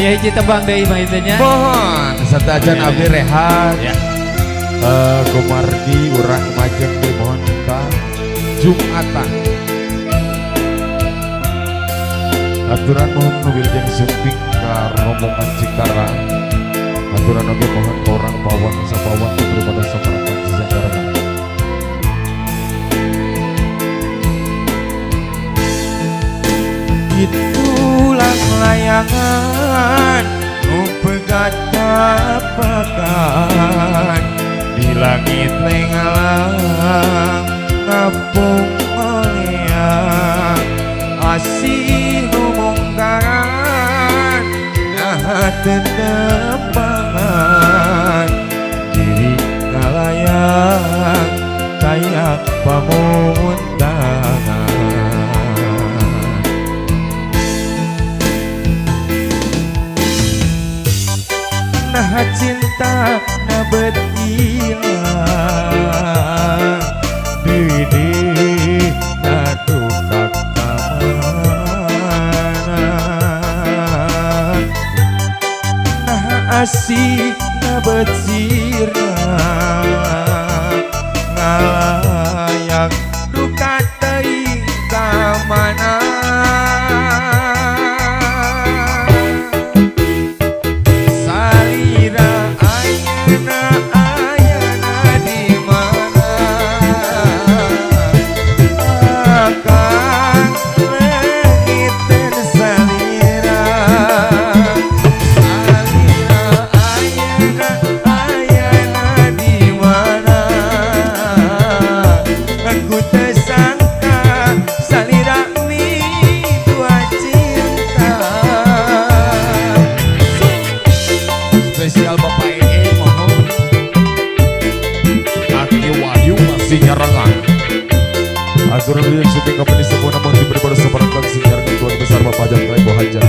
Ayo hiji tebang deui mah itunya. Mohon satajan abdi rehat. Ya. Gumardi urang majeng dimohon ka Jumatan. Aturan mohon nubil jeung semping ka rombongan Cikarang. Aturan oge mohon ka urang pawon sapawon daripada saparakan sejahtera. Itulah layangan pegat-pegat di langit lengalang ngapung oleang asih numungkaran nah tetempangan diri ngalayang kayak pamuntangan. Nah cinta na betilang didi na tukak kamanan. Nah asik na betsirna ngalayak duka teuing kamana. Spesial Bapak EE mohon Aki Wahyu masih nyarangan. Aturan yang syuting company semua namun diberi pada separatkan sinyarangan Tuan Besar Bapak Jangkai Bohaja.